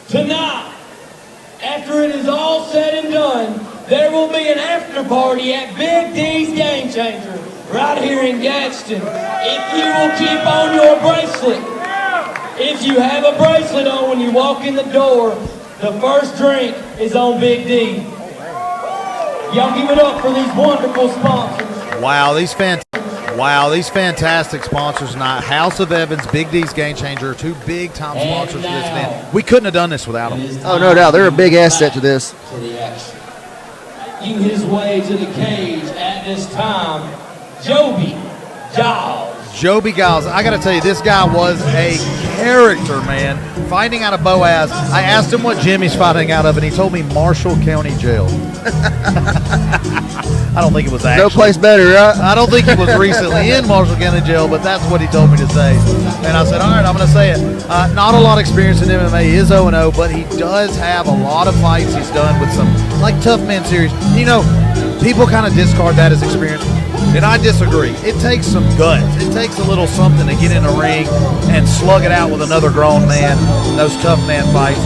Tonight, after it is all said and done, there will be an after party at Big D's Game Changer right here in Gadsden. If you will keep on your bracelet, if you have a bracelet on when you walk in the door, the first drink is on Big D. Y'all give it up for these wonderful sponsors. Wow, these fantastic sponsors tonight. House of Evans, Big D's Game Changer, two big-time sponsors of this event. We couldn't have done this without them. Oh, no doubt. They're a big asset to this. To the action. Making his way to the cage at this time, Joby, Giles. Joby Giles, I got to tell you, this guy was a character, man. Fighting out of Boaz. I asked him what gym he's fighting out of, and he told me Marshall County Jail. I don't think it was actually. No place better, right? I don't think he was recently in Marshall County Jail, but that's what he told me to say. And I said, all right, I'm going to say it. Not a lot of experience in MMA. He is 0-0, but he does have a lot of fights he's done with some, like, Tough Man Series. You know, people kind of discard that as experience. And I disagree. It takes some guts. It takes a little something to get in a ring and slug it out with another grown man. Those tough man fights.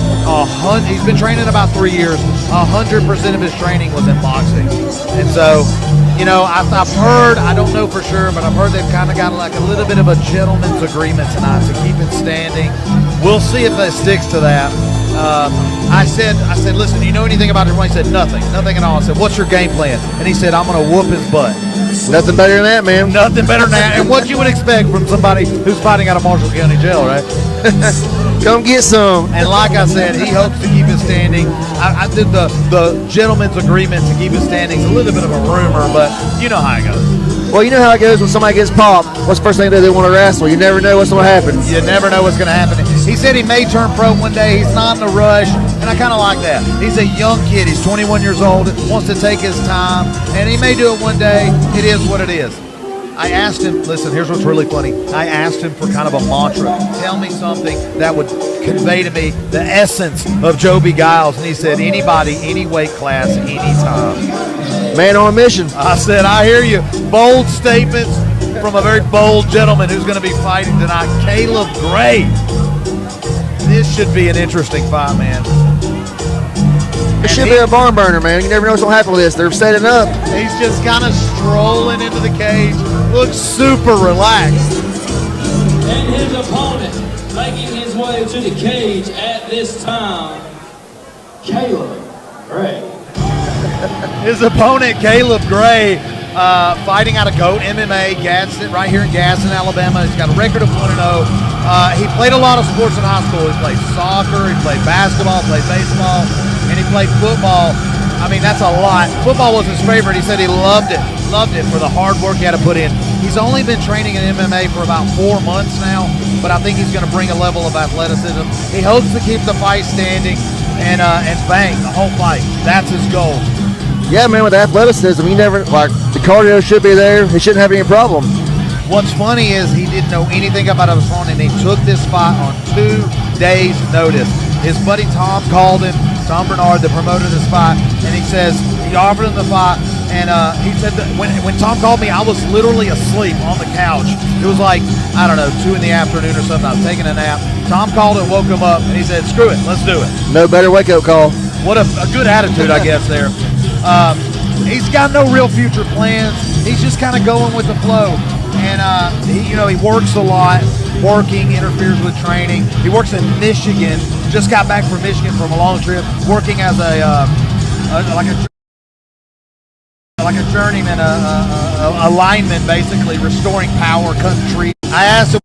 He's been training about 3 years. 100% of his training was in boxing. And so, you know, I've heard, I don't know for sure, but I've heard they've kind of got like a little bit of a gentleman's agreement tonight to keep it standing. We'll see if that sticks to that. I said, listen, do you know anything about it? He said, nothing at all. I said, what's your game plan? And he said, I'm going to whoop his butt. Nothing better than that, man. Nothing better than that. And what you would expect from somebody who's fighting out of Marshall County Jail, right? Come get some. And like I said, he hopes to keep it standing. I did the gentleman's agreement to keep it standing. It's a little bit of a rumor, but you know how it goes. Well, you know how it goes when somebody gets popped. What's the first thing they do? They want to wrestle. You never know what's going to happen. You never know what's going to happen. He said he may turn pro one day. He's not in a rush, and I kind of like that. He's a young kid. He's 21 years old, wants to take his time, and he may do it one day. It is what it is. I asked him, listen, here's what's really funny. I asked him for kind of a mantra. Tell me something that would convey to me the essence of Joby Giles. And he said, anybody, any weight class, anytime. Man on a mission. I said, I hear you. Bold statements from a very bold gentleman who's going to be fighting tonight, Caleb Gray. This should be an interesting fight, man. It should be a barn burner, man. You never know what's going to happen with this. They're setting up. He's just kind of strolling into the cage. Looks super relaxed. And his opponent making his way to the cage at this time, Caleb Gray. His opponent, Caleb Gray, fighting out of GOAT MMA, Gadsden, right here in Gadsden, Alabama. He's got a record of 1-0. He played a lot of sports in high school. He played soccer, he played basketball, played baseball, and he played football. I mean, that's a lot. Football was his favorite. He said he loved it for the hard work he had to put in. He's only been training in MMA for about 4 months now, but I think he's going to bring a level of athleticism. He hopes to keep the fight standing and bang the whole fight. That's his goal. Yeah, man, with athleticism, you never, like, the cardio should be there. He shouldn't have any problem. What's funny is he didn't know anything about his opponent, and he took this fight on 2 days' notice. His buddy Tom called him, Tom Bernard, the promoter of this fight, and he says he offered him the fight, and he said that when Tom called me, I was literally asleep on the couch. It was like, I don't know, 2 in the afternoon or something. I was taking a nap. Tom called and woke him up, and he said, screw it, let's do it. No better wake-up call. What a good attitude, I guess, there. He's got no real future plans. He's just kind of going with the flow. And, he works a lot. Working interferes with training. He works in Michigan. Just got back from Michigan from a long trip, working as a journeyman, a lineman, basically, restoring power, cutting trees. I asked him,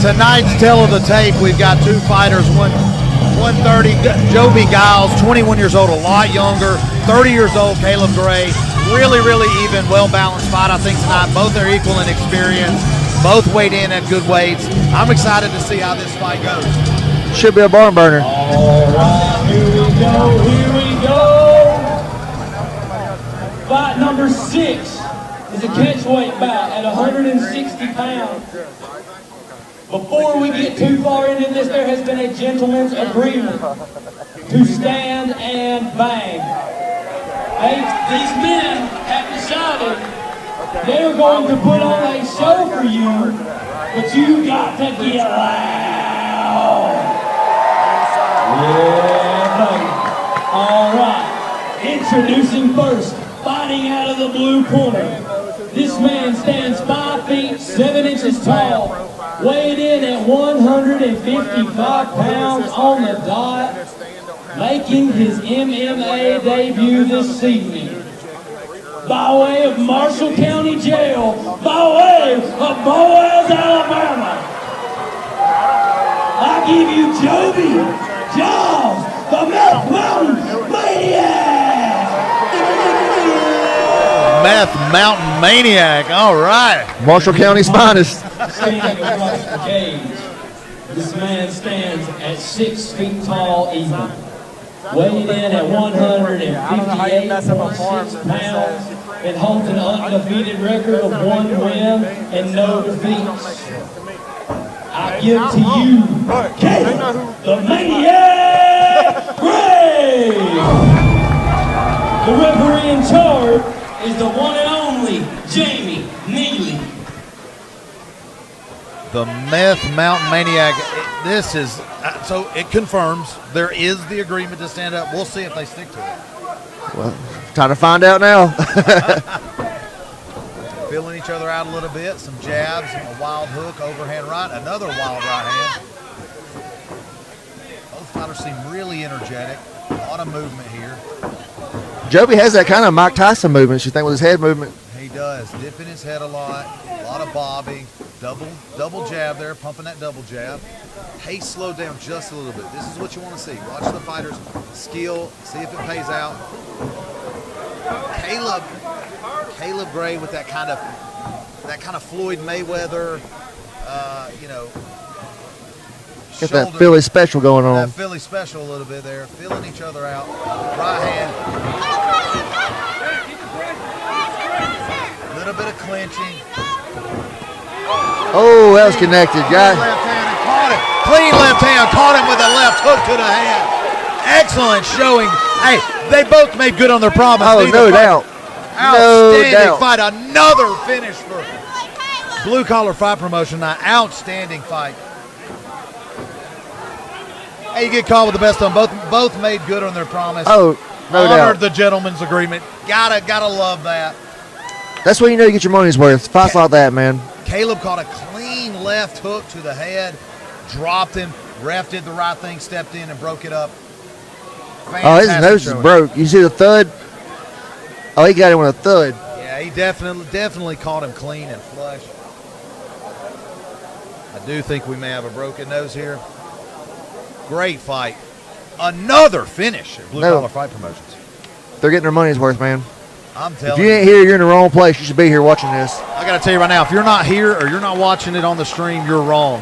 tonight's tale of the tape, we've got 2 fighters, 130, Joby Giles, 21 years old, a lot younger, 30 years old, Caleb Gray. Really, really even, well-balanced fight, I think, tonight. Both are equal in experience. Both weighed in at good weights. I'm excited to see how this fight goes. Should be a barn burner. All right, here we go. Fight number 6 is a catchweight bout at 160 pounds. Before we get too far into this, there has been a gentleman's agreement to stand and bang. These men have decided they're going to put on a show for you, but you got to get loud. Introducing first, fighting out of the blue corner. This man stands 5 feet 7 inches tall, weighed in at 155 pounds on the dot, making his MMA debut this evening. By way of Marshall County Jail, by way of Boaz, Alabama, I give you Joby, Giles, the Meth Mountain Maniac! Meth Mountain Maniac, all right. Marshall County's finest. Standing across the cage, this man stands at 6 feet tall even. Weighed in at 158.6 pounds and holds an undefeated record of 1 win and no defeats. I give to you, Caleb, the Maniac Gray! The referee in charge is the one and only Jamie Neely. The Meth Mountain Maniac. This is, so it confirms there is the agreement to stand up. We'll see if they stick to it. Well, time to find out now. Feeling each other out a little bit. Some jabs, a wild hook, overhand right, another wild right hand. Both fighters seem really energetic. A lot of movement here. Joby has that kind of Mike Tyson movement, you think, with his head movement. He does, dipping his head a lot of bobbing, double jab there, pumping that double jab. Pace slowed down just a little bit. This is what you want to see. Watch the fighters skill, see if it pays out. Caleb Gray with that kind of Floyd Mayweather, Got that Philly special going on. That Philly special a little bit there, feeling each other out. Right hand. A little bit of clinching. Oh, that was connected, guy. Left hand and caught it. Clean left hand, caught him with a left hook to the hand. Excellent showing. Hey, they both made good on their promise. Oh, no doubt. Outstanding fight. Another finish for Blue Collar Fight Promotion. An outstanding fight. Hey, you get caught with the best on both made good on their promise. Oh, no doubt. Honored the gentleman's agreement. Gotta love that. That's when you know you get your money's worth. Fights like that, man. Caleb caught a clean left hook to the head, dropped him. Ref did the right thing, stepped in and broke it up. Oh, his nose is broke. You see the thud? Oh, he got him with a thud. Yeah, he definitely caught him clean and flush. I do think we may have a broken nose here. Great fight. Another finish at Blue Collar Fight Promotions. They're getting their money's worth, man. I'm telling you. If you ain't here, you're in the wrong place. You should be here watching this. I got to tell you right now, if you're not here or you're not watching it on the stream, you're wrong.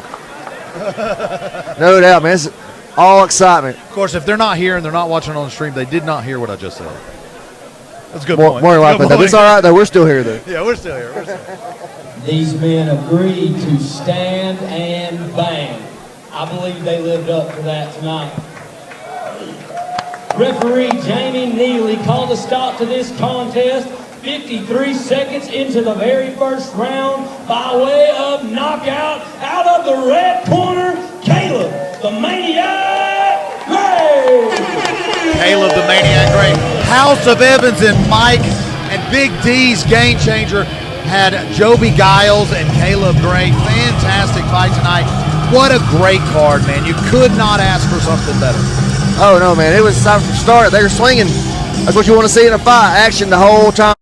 No doubt, man. It's all excitement. Of course, if they're not here and they're not watching on the stream, they did not hear what I just said. That's a good point. More likely, though. It's all right, though. We're still here, though. Yeah, we're still here. These men agreed to stand and bang. I believe they lived up to that tonight. Referee Jamie Neely called a stop to this contest 53 seconds into the very first round by way of knockout out of the red corner, Caleb the Maniac Gray. Caleb the Maniac Gray. House of Evans and Mike and Big D's Game Changer had Joby Giles and Caleb Gray. Fantastic fight tonight. What a great card, man. You could not ask for something better. Oh, no, man. It was time from the start. They were swinging. That's what you want to see in a fight. Action the whole time.